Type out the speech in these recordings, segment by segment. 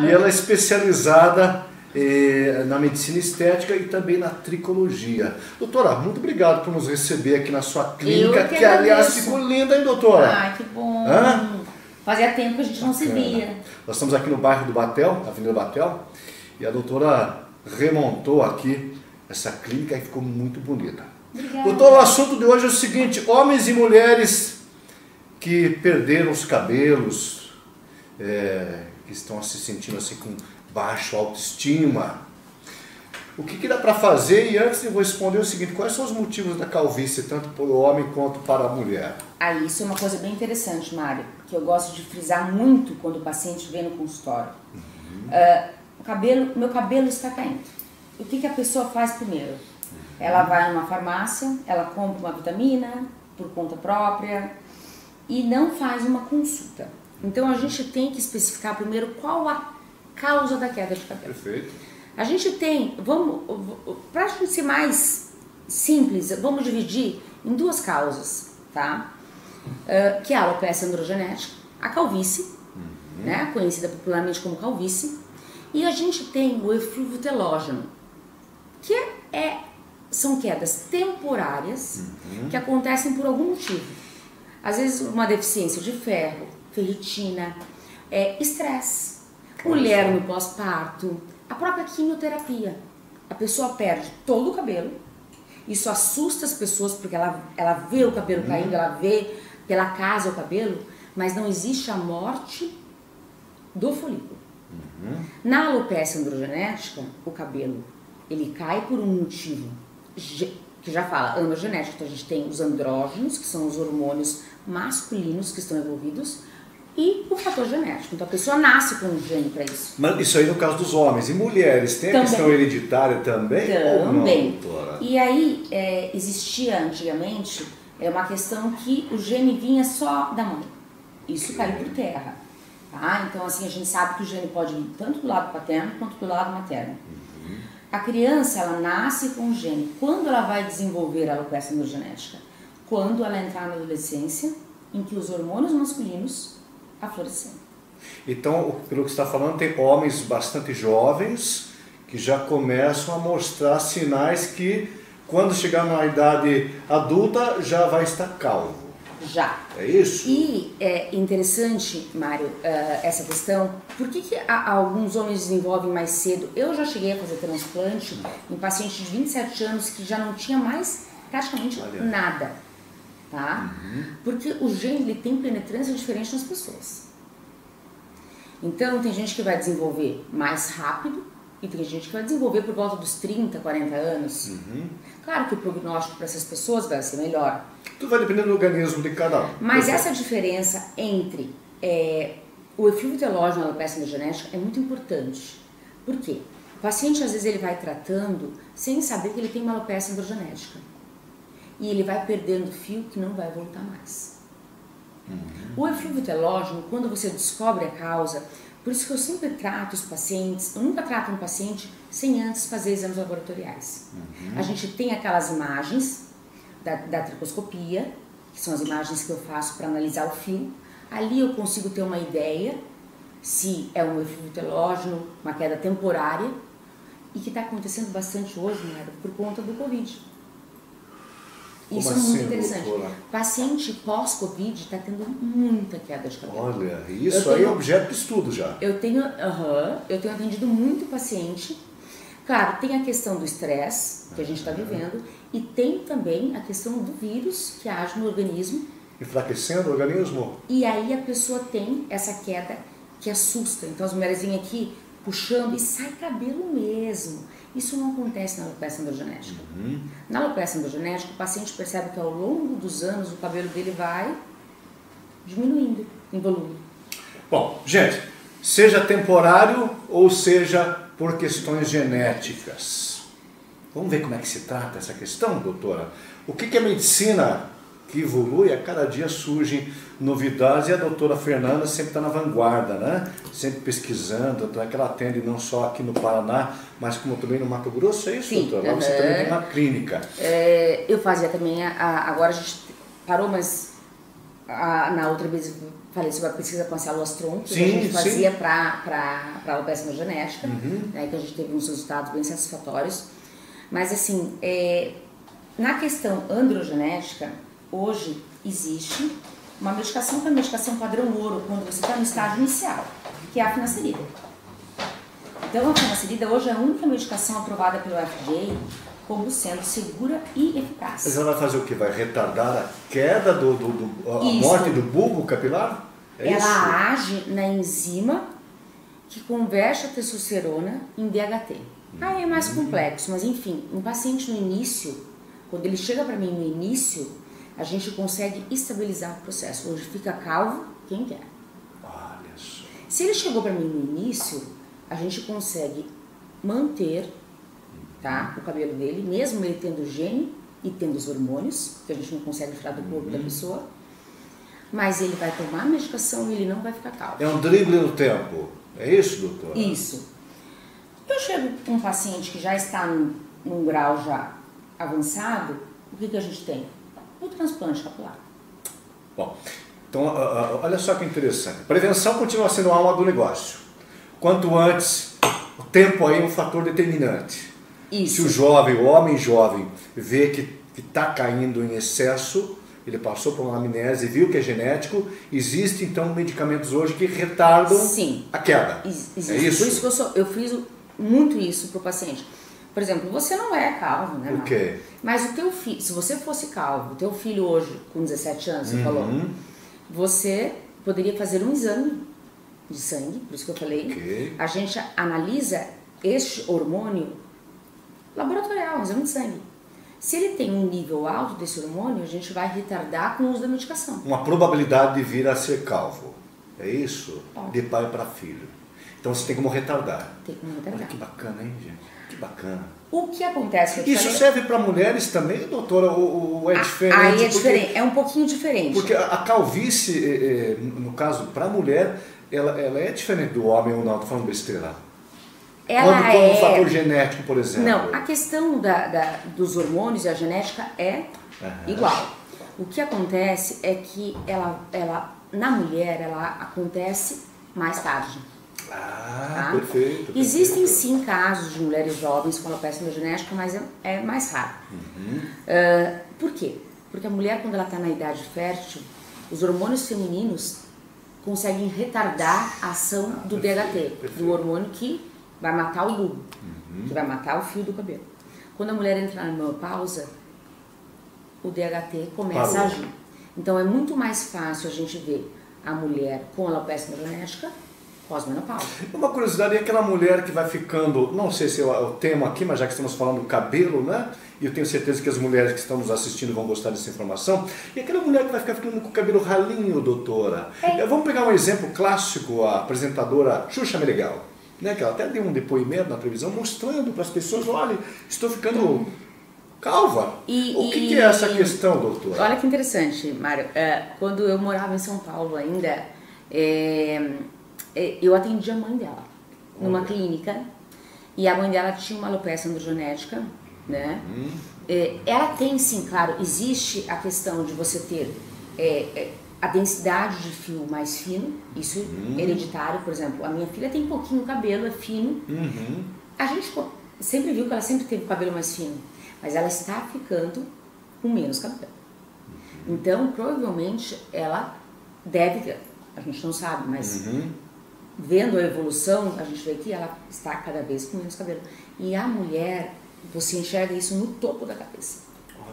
E ela é especializada na medicina estética e também na tricologia. Doutora, muito obrigado por nos receber aqui na sua clínica, que aliás ficou linda, hein, doutora? Ai, que bom! Fazia tempo que a gente não se via. Nós estamos aqui no bairro do Batel, Avenida Batel, e a doutora remontou aqui essa clínica e ficou muito bonita. Obrigada. Doutora, o assunto de hoje é o seguinte: homens e mulheres que perderam os cabelos, que estão se sentindo assim com baixa autoestima. O que dá para fazer? E antes eu vou responder o seguinte: quais são os motivos da calvície, tanto para o homem quanto para a mulher? Isso é uma coisa bem interessante, Mário, que eu gosto de frisar muito quando o paciente vem no consultório. Meu cabelo está caindo. O que a pessoa faz primeiro? Ela vai numa farmácia, ela compra uma vitamina por conta própria e não faz uma consulta. Então a gente tem que especificar primeiro qual a causa da queda de cabelo. Perfeito. A gente tem, para a gente ser mais simples, vamos dividir em duas causas, tá? Que é a alopecia androgenética, a calvície, né, conhecida popularmente como calvície, e a gente tem o eflúvio telógeno, que são quedas temporárias que acontecem por algum motivo. Às vezes uma deficiência de ferro, ferritina, estresse, mulher no pós-parto, a própria quimioterapia. A pessoa perde todo o cabelo, isso assusta as pessoas porque ela vê o cabelo caindo, ela vê pela casa o cabelo, mas não existe a morte do folículo. Na alopecia androgenética, o cabelo ele cai por um motivo que já fala androgenético. Então a gente tem os andrógenos, que são os hormônios masculinos que estão envolvidos, e o fator genético. Então a pessoa nasce com um gene para isso. Mas isso aí no caso dos homens. E mulheres, tem a questão hereditária também? Também. E aí existia antigamente uma questão que o gene vinha só da mãe. Isso caiu por terra. Tá? Então assim, a gente sabe que o gene pode vir tanto do lado paterno quanto do lado materno. A criança, ela nasce com o gene. Quando ela vai desenvolver a alopecia androgenética? Quando ela entrar na adolescência, em que os hormônios masculinos aflorescem. Então, pelo que você está falando, tem homens bastante jovens que já começam a mostrar sinais que, quando chegar na idade adulta, já vai estar calvo. Já. É isso? E é interessante, Mário, essa questão, por que alguns homens desenvolvem mais cedo? Eu já cheguei a fazer transplante em paciente de 27 anos que já não tinha mais praticamente nada, tá? Porque o gene ele tem penetrância diferente nas pessoas. Então tem gente que vai desenvolver mais rápido e tem gente que vai desenvolver por volta dos 30, 40 anos. Claro que o prognóstico para essas pessoas vai ser melhor. Tudo vai depender do organismo de cada um. Mas essa diferença entre o eflúvio telógeno e a alopecia androgenética é muito importante. Por quê? O paciente às vezes ele vai tratando sem saber que ele tem uma alopecia androgenética. E ele vai perdendo fio que não vai voltar mais. O eflúvio telógeno, quando você descobre a causa, por isso que eu sempre trato os pacientes, eu nunca trato um paciente sem antes fazer exames laboratoriais. A gente tem aquelas imagens da tricoscopia, que são as imagens que eu faço para analisar o fio. Ali eu consigo ter uma ideia se é um eflúvio telógeno, uma queda temporária, e que está acontecendo bastante hoje, né, por conta do Covid. Isso é muito interessante. Doutora? Paciente pós-Covid está tendo muita queda de cabelo. Olha, isso aí é objeto de estudo já. Eu tenho atendido muito paciente. Claro, tem a questão do estresse que a gente está vivendo e tem também a questão do vírus que age no organismo. Enfraquecendo o organismo? E aí a pessoa tem essa queda que assusta. Então as mulheres vêm aqui puxando e sai cabelo mesmo. Isso não acontece na alopecia androgenética. Na alopecia androgenética, o paciente percebe que ao longo dos anos o cabelo dele vai diminuindo em volume. Bom, gente, seja temporário ou seja por questões genéticas. Vamos ver como é que se trata essa questão, doutora? O que a medicina que evolui, a cada dia surgem novidades e a doutora Fernanda sempre está na vanguarda, né? Sempre pesquisando, então é que ela atende não só aqui no Paraná, mas como também no Mato Grosso, é isso, sim, doutora? Lá você também tem uma clínica. Eu fazia também, agora a gente parou, mas na outra vez falei sobre a pesquisa com as células-tronco que a Sim, gente sim. fazia para alopecia androgenética, né, que a gente teve uns resultados bem satisfatórios. Mas assim, na questão androgenética, hoje existe uma medicação que é a medicação padrão ouro, quando você está no estágio inicial, que é a finasterida. Então a finasterida hoje é a única medicação aprovada pelo FDA como sendo segura e eficaz. Mas ela vai fazer o quê? Vai retardar a queda a morte do bulbo capilar? Ela age na enzima que converte a testosterona em DHT. Aí é mais complexo, mas enfim, um paciente no início, quando ele chega para mim no início, a gente consegue estabilizar o processo. Hoje fica calvo quem quer. Olha só. Se ele chegou para mim no início, a gente consegue manter, tá, o cabelo dele, mesmo ele tendo o gene e tendo os hormônios, que a gente não consegue tirar do corpo da pessoa, mas ele vai tomar a medicação e ele não vai ficar calvo. É um drible no tempo. É isso, doutora? Isso. Eu chego com um paciente que já está num grau já avançado, o que a gente tem? O transplante capilar. Bom, então olha só que interessante. Prevenção continua sendo a alma do negócio. Quanto antes, o tempo aí é um fator determinante. Isso. Se o jovem, o homem jovem, vê que está caindo em excesso, ele passou por uma amnésia e viu que é genético, existem então medicamentos hoje que retardam a queda. Existe. É isso? Por isso que eu fiz muito isso para o paciente. Por exemplo, você não é calvo, né, Ok. Marco? Mas o teu filho, se você fosse calvo, o teu filho hoje, com 17 anos, você falou, você poderia fazer um exame de sangue, por isso que eu falei. Ok. A gente analisa este hormônio laboratorial, um exame de sangue. Se ele tem um nível alto desse hormônio, a gente vai retardar com o uso da medicação. Uma probabilidade de vir a ser calvo. É isso? Ó. De pai para filho. Então você tem como retardar. Tem como Olha retardar. que bacana, hein, gente? Que bacana. O que acontece? Que eu te Isso falei- serve para mulheres também, doutora? Ou é diferente? Aí é Porque- diferente, é um pouquinho diferente. Porque a calvície, no caso, para a mulher, ela é diferente do homem ou não? Estou falando besteira. Ela Quando um fator genético, por exemplo. Não, a questão dos hormônios e a genética é igual. O que acontece é que na mulher, ela acontece mais tarde. Ah, Tá? perfeito. Existem perfeito. sim casos de mulheres jovens com alopecia androgenética, mas é mais raro. Por quê? Porque a mulher, quando ela está na idade fértil, os hormônios femininos conseguem retardar a ação do DHT, do hormônio que vai matar o bulbo, que vai matar o fio do cabelo. Quando a mulher entra na menopausa, o DHT começa Parou. a agir. Então é muito mais fácil a gente ver a mulher com alopecia androgenética pós-menopausa. Uma curiosidade é aquela mulher que vai ficando, não sei se é o tema aqui, mas já que estamos falando do cabelo, né? E eu tenho certeza que as mulheres que estão nos assistindo vão gostar dessa informação. E aquela mulher que vai ficar ficando com o cabelo ralinho, doutora. Vamos pegar um exemplo clássico, a apresentadora Xuxa Meneghel, né? Que ela até deu um depoimento na televisão mostrando para as pessoas, olha, estou ficando calva. O que é essa questão, doutora? Olha que interessante, Mário. Quando eu morava em São Paulo ainda, eu atendi a mãe dela numa clínica e a mãe dela tinha uma alopecia androgenética, né? Ela tem sim, claro, existe a questão de você ter a densidade de fio mais fino, isso é hereditário, por exemplo, a minha filha tem pouquinho cabelo, é fino, a gente sempre viu que ela sempre teve o cabelo mais fino, mas ela está ficando com menos cabelo. Então, provavelmente, ela deve ter, a gente não sabe, mas vendo a evolução, a gente vê que ela está cada vez com menos cabelo. E a mulher, você enxerga isso no topo da cabeça.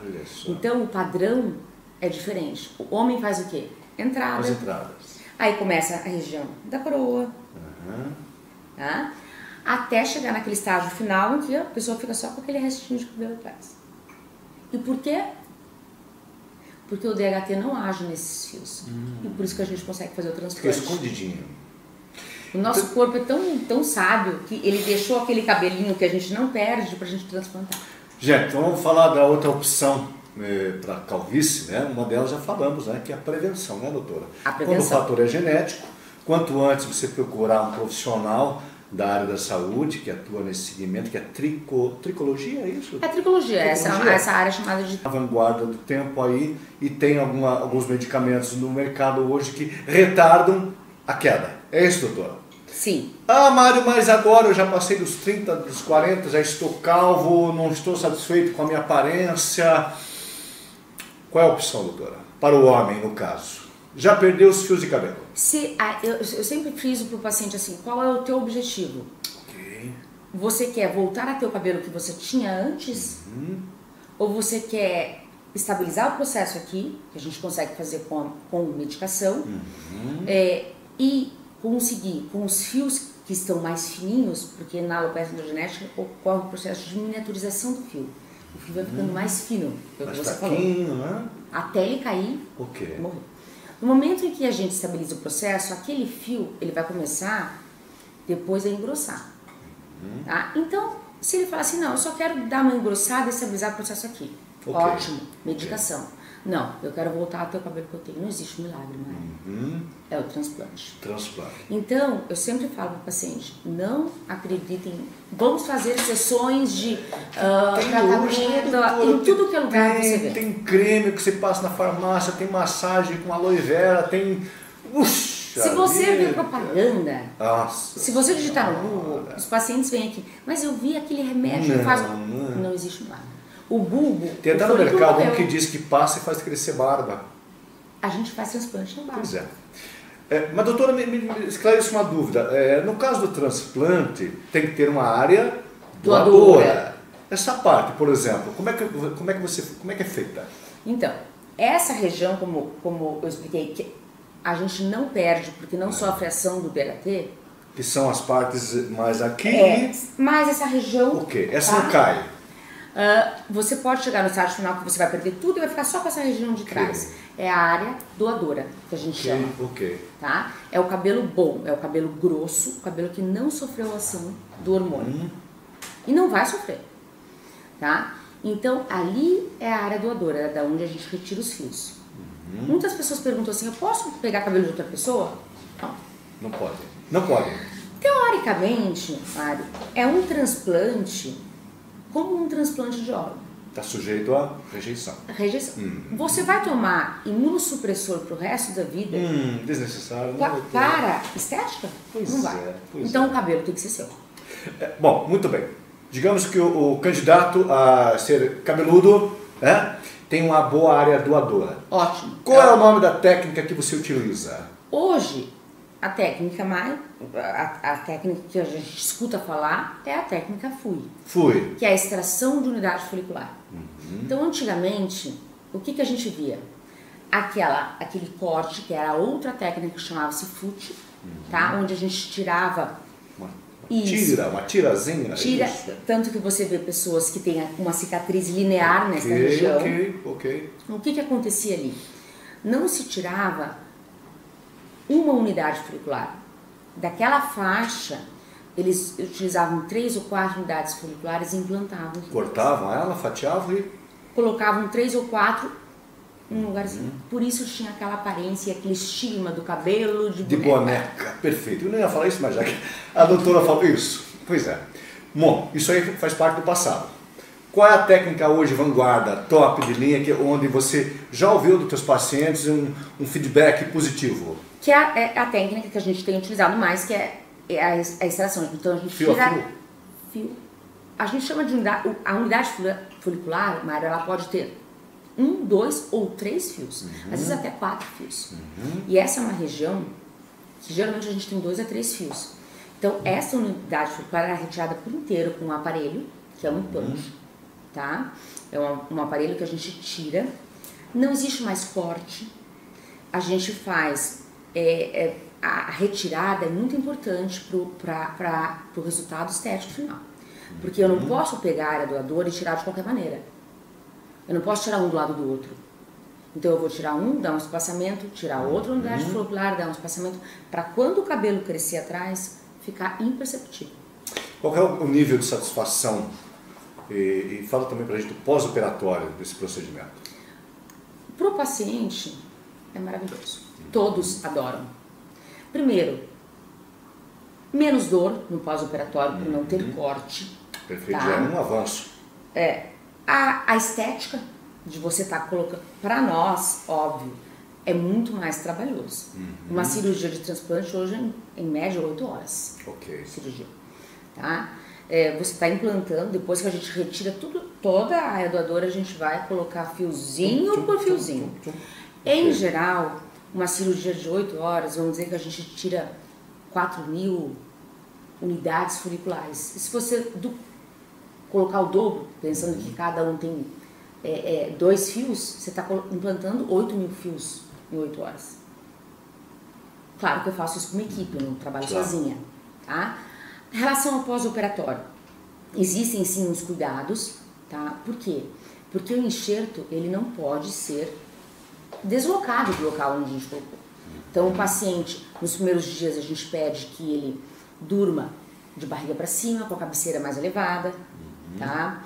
Olha só. Então, o padrão é diferente. O homem faz o quê? Entrada. As entradas. Aí começa a região da coroa, tá? Até chegar naquele estágio final em que a pessoa fica só com aquele restinho de cabelo atrás. E por quê? Porque o DHT não age nesses fios. E por isso que a gente consegue fazer o Fica transplante. escondidinho. O nosso corpo é tão sábio que ele deixou aquele cabelinho que a gente não perde pra gente transplantar. Gente, então vamos falar da outra opção para calvície, né? Uma delas já falamos, né? Que é a prevenção, né, doutora? A Quando o prevenção. fator é genético, quanto antes você procurar um profissional da área da saúde, que atua nesse segmento, que é tricologia, é isso? É tricologia, essa área chamada de... A vanguarda do tempo aí, e tem alguns medicamentos no mercado hoje que retardam a queda. É isso, doutora? Sim. Ah, Mário, mas agora eu já passei dos 30, dos 40, já estou calvo, não estou satisfeito com a minha aparência. Qual é a opção, doutora? Para o homem, no caso. Já perdeu os fios de cabelo? Eu sempre friso para o paciente assim, qual é o teu objetivo? Ok. Você quer voltar a ter o cabelo que você tinha antes? Ou você quer estabilizar o processo aqui, que a gente consegue fazer com medicação, e conseguir com os fios que estão mais fininhos, porque na alopecia androgenética ocorre o processo de miniaturização do fio. O fio vai ficando mais fino, é o que você falou. Né? Até ele cair, morrer. No momento em que a gente estabiliza o processo, aquele fio ele vai começar depois a engrossar. Tá? Então, se ele falar assim, não, eu só quero dar uma engrossada e estabilizar o processo aqui. Ótimo, medicação. Não, eu quero voltar a ter o cabelo que eu tenho. Não existe milagre, né? É o transplante. Então, eu sempre falo para o paciente, não acreditem, vamos fazer sessões de tratamento em tudo que é lugar que você vê. Tem creme que você passa na farmácia, tem massagem com aloe vera, tem... Se você ver propaganda, nossa, se você digitar no Google, os pacientes vêm aqui, mas eu vi aquele remédio que faz... Não existe milagre. O bulbo... Tem até no mercado um que diz que passa e faz crescer barba. A gente faz transplante na barba. Pois é. Mas doutora, me esclarece uma dúvida. No caso do transplante, tem que ter uma área doadora. Essa parte, por exemplo, como é que é feita? Então, essa região, como eu expliquei, que a gente não perde porque não sofre ação do DHT. Que são as partes mais aqui. Mas essa região... O quê? Essa não cai. Você pode chegar no estágio final que você vai perder tudo e vai ficar só com essa região de trás. É a área doadora, que a gente chama. Tá? É o cabelo bom, é o cabelo grosso, o cabelo que não sofreu a ação do hormônio. E não vai sofrer. Tá? Então, ali é a área doadora, da onde a gente retira os fios. Muitas pessoas perguntam assim, eu posso pegar cabelo de outra pessoa? Não. Não pode. Não pode. Teoricamente, Mário, é um transplante como um transplante de órgão. Está sujeito à rejeição. Você vai tomar imunossupressor para o resto da vida? Desnecessário. Para estética? Não vai. Então o cabelo tem que ser seu. Bom, muito bem. Digamos que o candidato a ser cabeludo tem uma boa área doadora. Ótimo. Qual é o nome da técnica que você utiliza? Hoje, a técnica que a gente escuta falar é a técnica FUI. Que é a extração de unidade folicular. Então, antigamente, o que a gente via? Aquele corte, que era outra técnica que chamava-se FUT, tá? Onde a gente tirava... Uma tirazinha? Tanto que você vê pessoas que têm uma cicatriz linear nessa região. O que acontecia ali? Não se tirava uma unidade folicular. Daquela faixa, eles utilizavam 3 ou 4 unidades foliculares e implantavam. Cortavam ela, fatiavam e... Colocavam 3 ou 4 num lugarzinho. Por isso tinha aquela aparência e aquele estigma do cabelo de boneca. Perfeito. Eu não ia falar isso, mas já que a doutora falou isso. Pois é. Bom, isso aí faz parte do passado. Qual é a técnica hoje, vanguarda, top de linha, onde você já ouviu dos seus pacientes um feedback positivo? Que é a técnica que a gente tem utilizado mais, que é a extração. Então a gente fio tira a fio. A gente chama de a unidade folicular, Mário, ela pode ter 1, 2 ou 3 fios. Às vezes até 4 fios. E essa é uma região que geralmente a gente tem 2 a 3 fios. Então essa unidade folicular é retirada por inteiro com um aparelho, que é um implante. Tá? É um aparelho que a gente tira. Não existe mais corte. A gente faz... a retirada é muito importante para o resultado estético final. Porque eu não posso pegar a área doadora e tirar de qualquer maneira. Eu não posso tirar um do lado do outro. Então eu vou tirar um, dar um espaçamento, tirar outra unidade folicular, dar um espaçamento, para quando o cabelo crescer atrás, ficar imperceptível. Qual é o nível de satisfação? E fala também para a gente do pós-operatório desse procedimento. Para o paciente, é maravilhoso. Todos adoram. Primeiro, menos dor no pós-operatório por não ter corte. Perfeito, tá? já é um avanço. A estética de você estar colocando, para nós, óbvio, é muito mais trabalhoso. Uma cirurgia de transplante hoje em média 8 horas. Ok. Cirurgia, tá? Você está implantando, depois que a gente retira toda a área doadora, a gente vai colocar fiozinho por fiozinho. Em geral, uma cirurgia de 8 horas, vamos dizer que a gente tira 4.000 unidades foliculares. E se você colocar o dobro, pensando que cada um tem 2 fios, você está implantando 8.000 fios em 8 horas. Claro que eu faço isso com uma equipe, eu não trabalho sozinha, tá? Em relação ao pós-operatório, existem sim uns cuidados, tá? Por quê? Porque o enxerto, ele não pode ser deslocado do local onde a gente colocou. Então, o paciente, nos primeiros dias, a gente pede que ele durma de barriga para cima, com a cabeceira mais elevada, tá?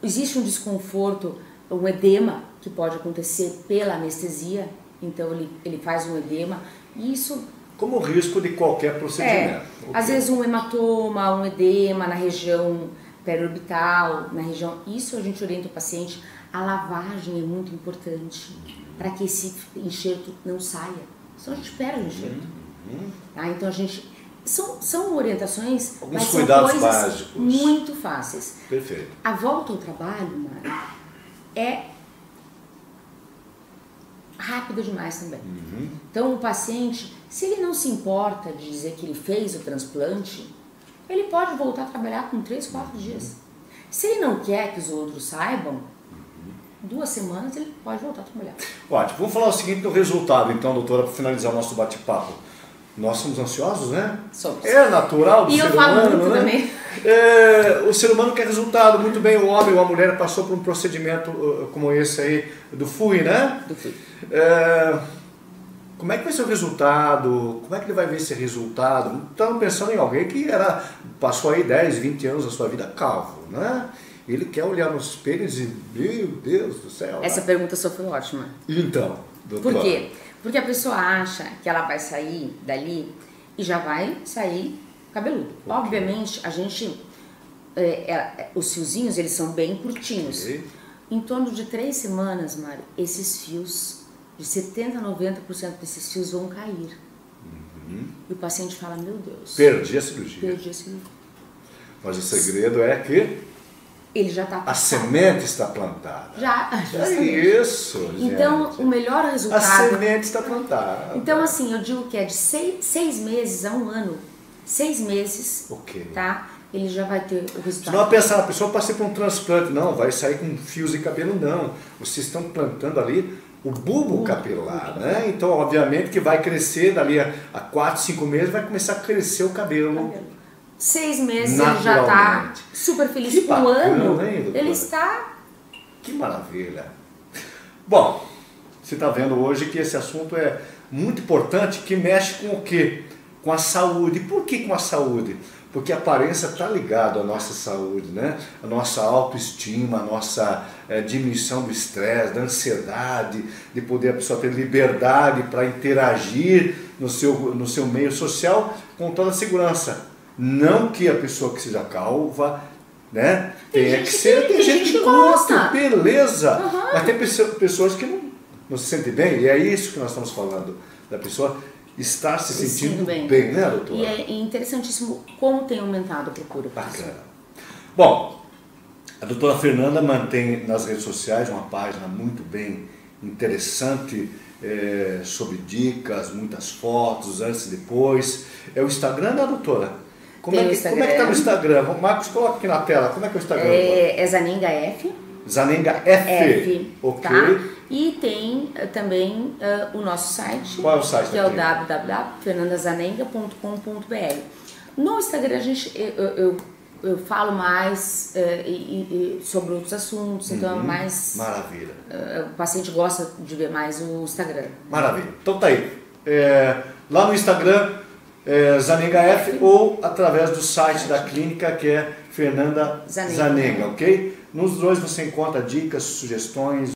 Existe um desconforto, um edema que pode acontecer pela anestesia, então ele faz um edema, e isso... Como risco de qualquer procedimento. Às vezes um hematoma, um edema na região periorbital, na região... Isso a gente orienta o paciente. A lavagem é muito importante para que esse enxerto não saia. Senão a gente perde o enxerto. Tá? Então a gente... São orientações, alguns mas cuidados são coisas básicos. Muito fáceis. Perfeito. A volta ao trabalho, Mário, é rápida demais também. Então o paciente, se ele não se importa de dizer que ele fez o transplante, ele pode voltar a trabalhar com 3, 4 dias. Se ele não quer que os outros saibam, 2 semanas ele pode voltar a trabalhar. Ótimo. Vamos falar o seguinte do resultado, então, doutora, para finalizar o nosso bate-papo. Nós somos ansiosos, né? Somos. É natural do E ser eu falo humano, muito né? também. O ser humano quer resultado. Muito bem, o homem ou a mulher passou por um procedimento como esse aí do FUI, né? Do FUI. Como é que vai ser o resultado? Como é que ele vai ver esse resultado? Estamos pensando em alguém que passou aí 10, 20 anos da sua vida calvo, né? Ele quer olhar no espelho e dizer, meu Deus do céu. Essa pergunta só foi ótima. Então, doutora. Por quê? Porque a pessoa acha que ela vai sair dali e já vai sair cabeludo. Okay. Obviamente, a gente... os fiozinhos, eles são bem curtinhos. Okay. Em torno de 3 semanas, Mário, esses fios, de 70% a 90% desses fios vão cair. E o paciente fala, meu Deus... Perdi a cirurgia. Perdi a cirurgia. Mas o segredo é que... Ele já está a semente está plantada. Já. É isso, gente. Então, o melhor resultado... A semente está plantada. Então, assim, eu digo que é de 6 meses a 1 ano. 6 meses, tá? Ele já vai ter o resultado. Se não pensar, a pessoa passei por um transplante. Não, vai sair com fios de cabelo, não. Vocês estão plantando ali o bulbo capilar, né? Então, obviamente que vai crescer dali a 4, 5 meses, vai começar a crescer o cabelo. 6 meses ele já está super feliz. Que bacana, um ano, hein, ele está... Que maravilha. Bom, você está vendo hoje que esse assunto é muito importante, que mexe com o quê? Com a saúde. Por que com a saúde? Porque a aparência está ligada à nossa saúde, né? A nossa autoestima, a nossa diminuição do estresse, da ansiedade, de poder a pessoa ter liberdade para interagir no seu meio social com toda a segurança. Não que a pessoa que seja calva, né, tenha que ser, tem gente que gosta, beleza. Mas tem pessoas que não se sentem bem, e é isso que nós estamos falando, da pessoa estar se sentindo bem, né, doutora? E é interessantíssimo como tem aumentado a procura. Bacana. Bom, a doutora Fernanda mantém nas redes sociais uma página muito bem interessante, sobre dicas, muitas fotos, antes e depois. É o Instagram da doutora? Como é que está no Instagram? Marcos, coloca aqui na tela. Como é que é o Instagram? É Zanenga F. Zanenga F. Ok. Tá? E tem também o nosso site. Qual é o site? Que é o www.fernandazanenga.com.br. No Instagram eu falo mais sobre outros assuntos, então é mais... Maravilha. O paciente gosta de ver mais o Instagram. Maravilha. Então tá aí. Lá no Instagram... Zanenga F ou através do site da clínica, que é Fernanda Zanenga, ok? Nos dois você encontra dicas, sugestões.